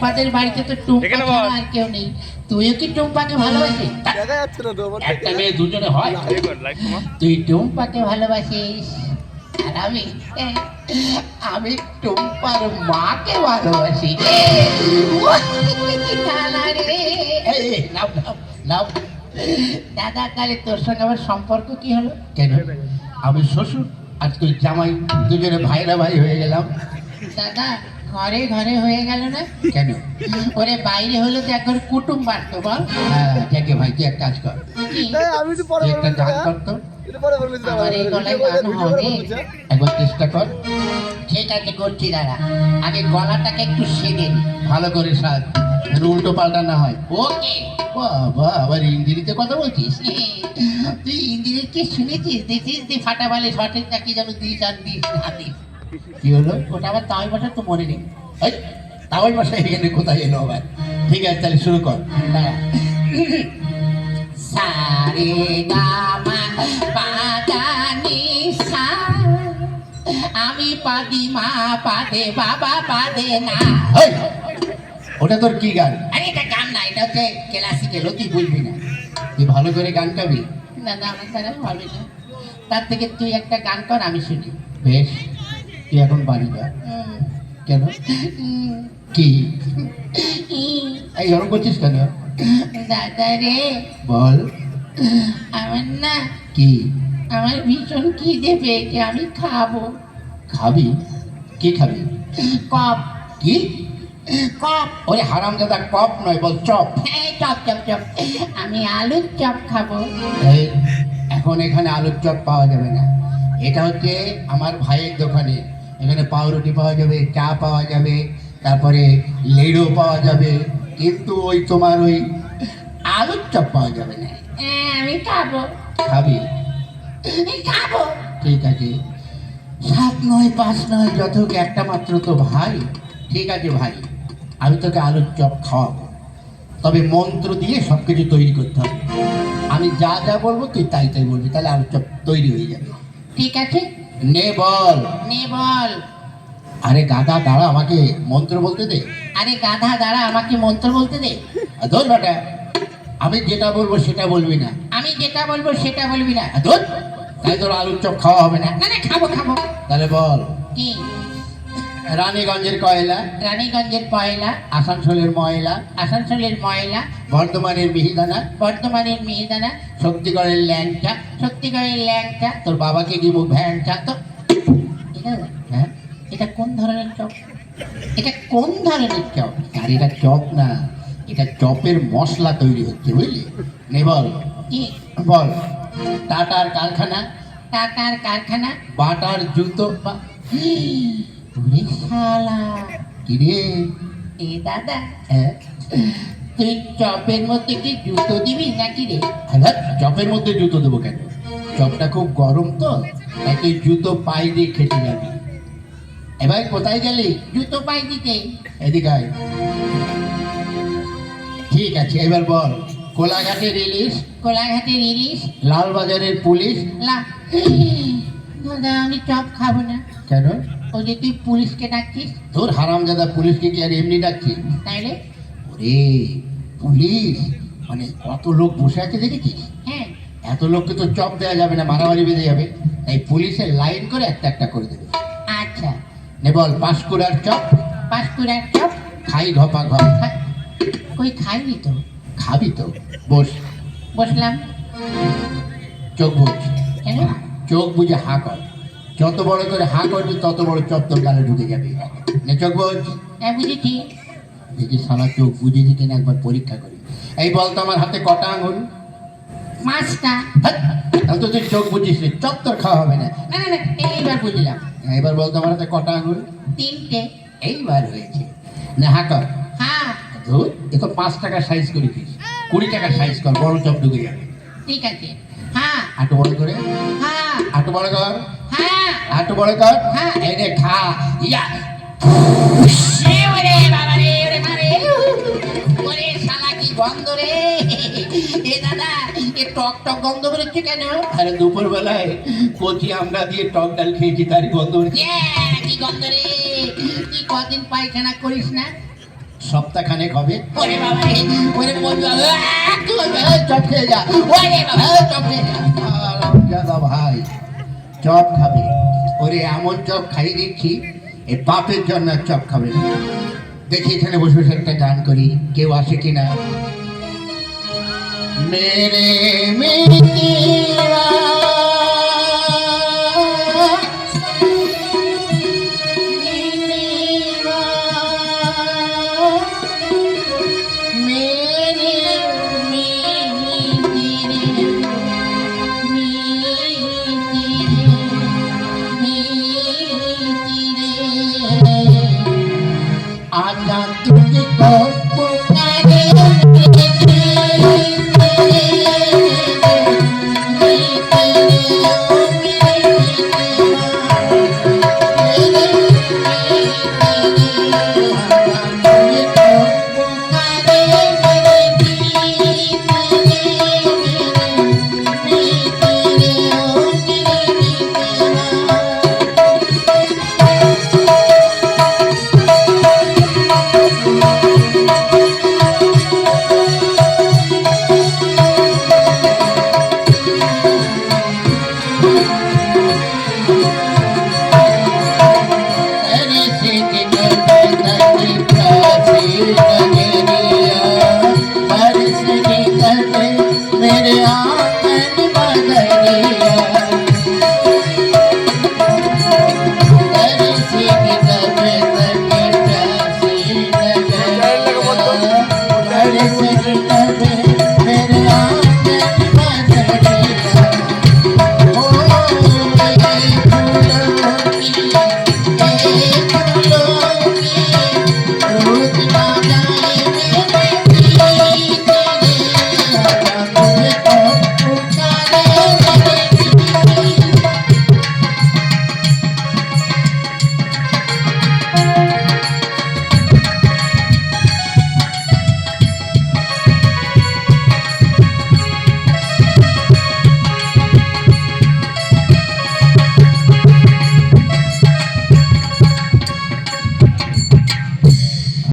টুম্পাদের বাড়িতে তো টুম্পা ছাড়া আর কেউ নেই। তুইও কি টুম্পাকে ভালোবাসিস? একটা মেয়ে দুজনে হয়। তুই টুম্পাকে ভালোবাসিস আর আমি টুম্পার মাকে ভালোবাসি। নাও দাদা, তাহলে তোর সঙ্গে আমার সম্পর্ক কি হলো? কেন? আমি শ্বশুর আর তুই জামাই, দুজনে ভাইরা ভাই হয়ে গেলাম। দাদা, ঘরে ঘরে হয়ে গেল না কেন? ওরে বাইরে হলে তো এখন কুটুম বাড়তো বল। হ্যাঁ দেখে ভাই, তুই এক কাজ কর, একটা গান করতো। আমার এই গলায় গান হবে, একবার চেষ্টা কর। ঠিক আছে, করছি দাঁড়া। আগে গলাটাকে একটু সেদে নি ভালো করে, সাজ উল্টো পাল্টা না হয়। ওকে বাবা, আবার ইঞ্জিনিতে কথা বলছিস? তুই ইঞ্জিনির কি শুনেছিস? দিস দি ফাটা বালে শর্টের চাকরি যেন দিস আর দিস না দিস। কি হলো? ওটা আবার তাওয়াই ভাষা তো মনে নেই। তাওয়াই ভাষা এখানে কোথায় এলো আবার? ঠিক আছে, তাহলে শুরু কর। সারে গামা পাদানি সা, আমি পাদি মা পাদে বাবা পাদে না। ওটা তোর কি গান? আরে এটা গান না, এটা হচ্ছে ক্লাসিক্যাল। তুই বুঝবি না, তুই ভালো করে গান গাবি। না না, আমার দ্বারা হবে না। তার থেকে তুই একটা গান কর, আমি শুনি। বেশ, তুই এখন বাড়ি যা। কেন? কি এই গরম করছিস কেন? দাদা রে বল। আমার না কি, আমার ভীষণ খিদে পেয়েছে, আমি খাবো। খাবি? কি খাবি? কপ। কি কপ? ওরে হারামজাদা, কপ নয়, বল চপ। চপ চপ চপ, আমি আলুর চপ খাবো। এখন এখানে আলুর চপ পাওয়া যাবে না, এটা হচ্ছে আমার ভাইয়ের দোকানে। এখানে পাউরুটি পাওয়া যাবে, চা পাওয়া যাবে, তারপরে লেড়ো পাওয়া যাবে, কিন্তু ওই তোমার ওই আলুর চপ পাওয়া যাবে না। আমি খাবো। খাবি? খাবো। ঠিক আছে, 7 নয় 5 নয়, যত হোক একটা মাত্র তো ভাই। ঠিক আছে ভাই, আমি তোকে আলুর চপ খাওয়াবো, তবে মন্ত্র দিয়ে সব কিছু তৈরি করতে হবে। আমি যা যা বলবো তুই তাই তাই বলবি, তাহলে আলুর চপ তৈরি হয়ে যাবে। ঠিক আছে, নে বল। নে বল। আরে গাধা দাঁড়া, আমাকে মন্ত্র বলতে দে। আরে গাধা দাঁড়া, আমাকে মন্ত্র বলতে দে। ধর বেটা, আমি যেটা বলবো সেটা বলবি না। আমি যেটা বলবো সেটা বলবি না। ধর, তাই তোর আলুর চপ খাওয়া হবে না। না না, খাবো খাবো। তাহলে বল কি? রানীগঞ্জের কয়লা, রানীগঞ্জের কয়লা, আসানসোলের ময়লা, আসানসোলের ময়লা, বর্ধমানের মিহিদানা, বর্ধমানের মিহিদানা, শক্তিগড়ের ল্যাংচা, শক্তিগড়ের ল্যাংচা, তোর বাবাকে দিব ভ্যানচা। তো হ্যাঁ, এটা কোন ধরনের চপ? এটা কোন ধরনের চপ? আর এটা চপ না, এটা চপের মশলা তৈরি হচ্ছে, বুঝলি? নে বল কি? বল। টাটার কারখানা, টাটার কারখানা, বাটার জুতো। কিরে এ দাদা, তুই চপের মধ্যে কি জুতো দিবি নাকি রে? চপের মধ্যে জুতো দেবো কেন? চপটা খুব গরম তো, তাই তুই জুতো পাই দিয়ে খেতে যাবি। এবার কোথায় গেলি? জুতো পাই দিতে। এদিকে আয়। ঠিক আছে, এবার বল। কোলাঘাটের ইলিশ, কোলাঘাটের ইলিশ, লালবাজারের পুলিশ। দাদা, আমি চপ খাবো না। কেন? ওই যে তুই পুলিশকে ডাকছিস। তোর হারামজাদা, পুলিশকে কি আর এমনি ডাকছিস? তাইলে ওরে পুলিশ মানে কত লোক বসে আছে দেখেছিস? হ্যাঁ, এত লোককে তো চপ দেওয়া যাবে না, মারামারি বেঁধে যাবে, তাই পুলিশের লাইন করে একটা একটা করে দেবে। আচ্ছা, নে বল। পাঁশকুড়ার চপ, পাঁশকুড়ার চপ, খাই ঘপা ঘপ। কই খাইনি তো। খাবি তো, বস। বসলাম। চোখ বুঝ। কেন? চোখ বুঝে হা কর, যত বড় করে হা করবি তত বড় চপ তোর গালে ঢুকে যাবে। নে চোখ বুঝ। হ্যাঁ বুঝেছি। দেখি সারা চোখ বুঝেছি কিনা একবার পরীক্ষা করি। এই বলতো, আমার হাতে কটা আঙুল? 5টা। তো তুই চোখ বুঝিস, চপ তোর খাওয়া হবে না। না না না, এইবার বুঝলাম। এবার বলতো, আমার হাতে কটা আঙুল? 3টে। এইবার হয়েছে। না হা কর। হ্যাঁ। ধুর, এ তো 5 টাকার সাইজ করেছিস, 20 টাকার সাইজ কর, বড় চপ ঢুকে যাবে। ঠিক আছে। হ্যাঁ। আটু বড় করে। হ্যাঁ। আটু বড় কর। হ্যাঁ। আটু বড় কর। হ্যাঁ। এই রে খা। ইয়া ওরে বাবা রে, ওরে মারে, ওরে শালা কি গন্ধ রে! এ দাদা, এ টক টক গন্ধ বেরোচ্ছে কেন? আরে দুপুর বেলায় কচি আমরা দিয়ে টক ডাল খেয়েছি, তারই গন্ধ। কি গন্ধ রে! তুই কদিন পায়খানা করিস না? সপ্তাহখানেক হবে। ওরে বাবা রে, ওরে বন্ধু চপ খেয়ে যা, ওরে বাবা চপ খেয়ে যা। দাদা ভাই চপ খাবে? ওরে এমন চপ খাই দিচ্ছি, এ বাপের জন্য আর চপ খাবে না। দেখি এখানে বসে বসে একটা গান করি, কেউ আসে কিনা। মেরে মিটিরা आजा तुझको पुकारे मेरे आंगन बदलिया बरसी निकले तके प्यासी बरसी निकले मेरे आंगन बदलिया ओ फूलों की रोज ना